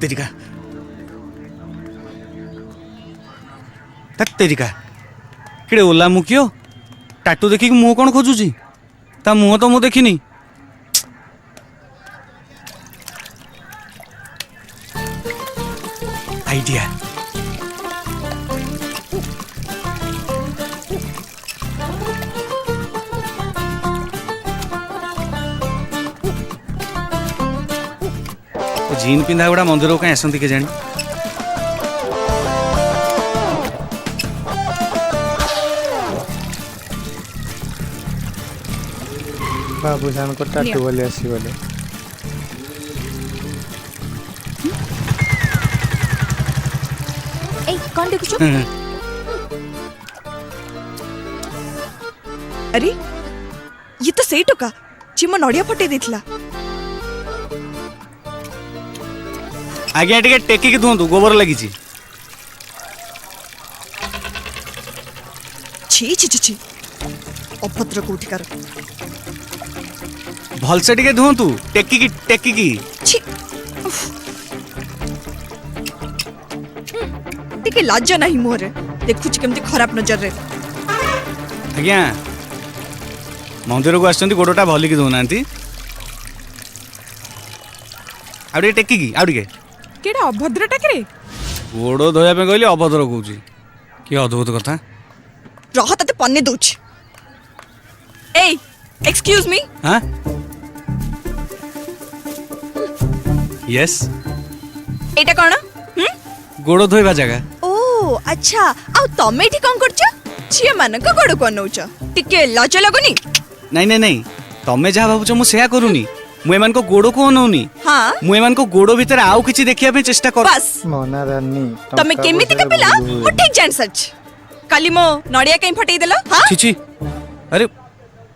तेरिका तेरिका किड़े ओला मुखियो टाटू देखिक मुँह कौन खोजुची ता मुँह तो मु देखिनी आइडिया जीन पिंधा गुड़ा मंदिर को कहीं आसती के जानी बाबू जान को टाटू वाले आसी वाले ए कौन देखुछु अरे ये तो सही टोका चिम नड़िया फटे देथिला आज्ञा टे टेकिक धुंतु गोबर लगी छी छी छी छी अभद्र कोठिकार भलसे टे धुंतु टेकिकी छी टिके लाज नहीं मोहरे देखुछि केमती खराब नजर रे आज्ञा मंदिर को आसछन्ती गोडटा भलिकी धोनांती आउटे टेकिकी आउटे केडा अभद्र टाकरे गोड़ धोया पे कहली अभद्र कहूची कि अद्भुत कथा रह तते पन्ने दोछ ए एक्सक्यूज मी हां यस एटा कोन गोड़ धोइबा जगह ओ अच्छा आ तमे एठी कोन करछ छिए मान को गोड़ कोन नउछ टिके लाज लागुनी नहीं तमे जहा भाबुछ मु सेया करूनी मु एमान को गोड़ को अनौनी हां मु एमान को गोड़ भीतर आउ किछि देखिया पे चेष्टा कर बस मोना रानी तमे केमिति का पिला मु ठीक जान सच काली मो नड़िया कहीं फटेई देलो हां छी अरे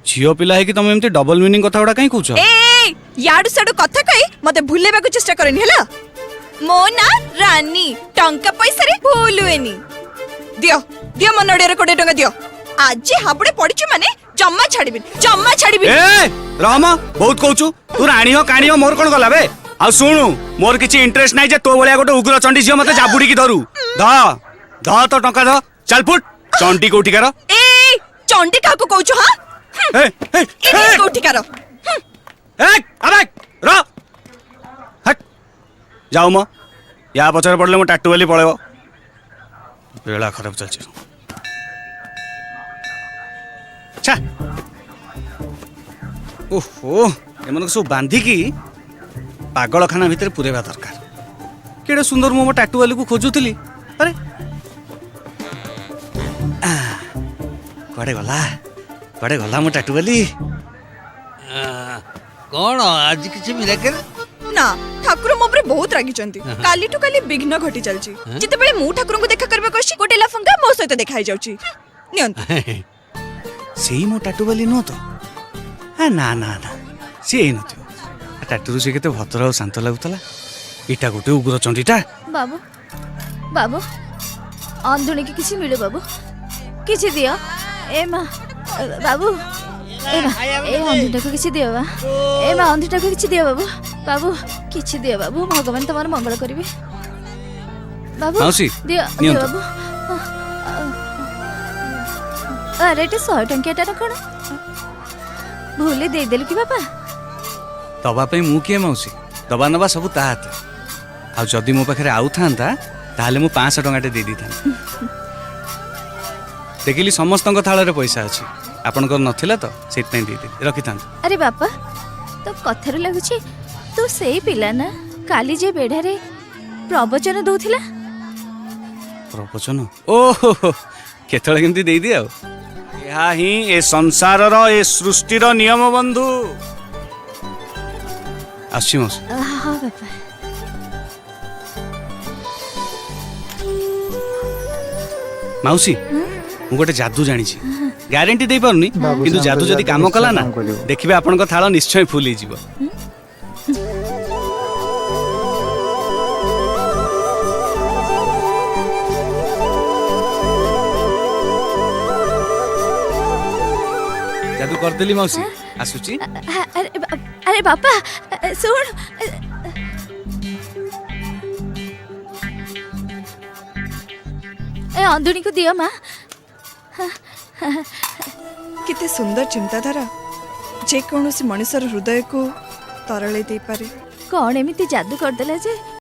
झियो पिला है कि तमे एमती डबल मीनिंग कथा उडा कहीं कहूछ ए याडू साडू कथा कई मते भूलेबा को चेष्टा करनी हला मो ना रानी टंका पैसा रे भूलुएनी दियो मो नड़िया रे 20 टंका दियो आज हाबड़े पड़िछु माने जम्मा छाड़ीबी ए रामा बहुत कहूछु तू राणी हो काणी हो मोर कोन गला बे आ सुनु मोर किछि इंटरेस्ट नाही जे तो बलिया गोटे उग्र चंडी झियो मते जाबुडी की धरू ध तो टंका ध चल फुट चंडी कोठी कर ए चंडी का को कहूछु हां ए कोठी कर ए अबे र हट जाऊ म या पछर पड़ले म टाटू वाली पळेबो बेला खराब चलछि छा ओहो एमन सब बांधी की पागलखाना भितर पुरेबा दरकार केडे सुंदर मो टाटू वाली को खोजुतली अरे कड़े गला मो टाटू वाली कौन आज किसी मिलाकर ना ठाकुर मो पर बहुत रागी चंती काली टू काली विघ्न घटी चलची जिते बेले मु ठाकुर को देखा करबे कोशी गोटे लफंगा मो सहित देखाई जाउची नियंत सेही मो टाटू वाली नो तो ना ना ना सी न टाटू से केते भद्र और शांत लागुतला इटा गोटे उग्र चंडीटा बाबू बाबू अंधुणी की किसी मिले बाबू किसी दियो ए मां बाबू ए मां ए अंधुटा को किसी दियो बा ए मां अंधुटा को किसी दियो बाबू किसी दियो बाबू भगवान तुम्हार मंगल करिवे बाबू मौसी दियो बाबू अरे टे 100 टंकियाटा कौन भूले दे देलु कि बापा दबा पे मु किए मौसी दबा नबा सब ता हाथ आ जदी मो पाखरे आउ थांता ताले मु 500 टंकाटे दे दी था देखिली समस्त थाल रे पैसा अछि आपन को नथिला तो सेत पे दे दे रखि था अरे बापा तो कथर लागुछि तू सेही पिला ना काली जे बेढा रे प्रवचन दउथिला प्रवचन ओहो केतळे केमती दे दि आ या ही ए संसार रो ए सृष्टि रो नियम बंधु आसी मौसी हां बापा मौसी मु गोटे जादू जानी छी ग्यारंटी दे पारुनी किंतु जादू जदी काम कला ना देखिबे आपन को थाल निश्चय फुल ही जीवो जादू कर देली मौसी आसुची अरे बापा सुन ए अंधुनी को दियो माँ केते सुंदर चिंताधारा जे कौन मनुष्यर हृदय को तरले दे पारे। कौन एमिति जादू करदेला जे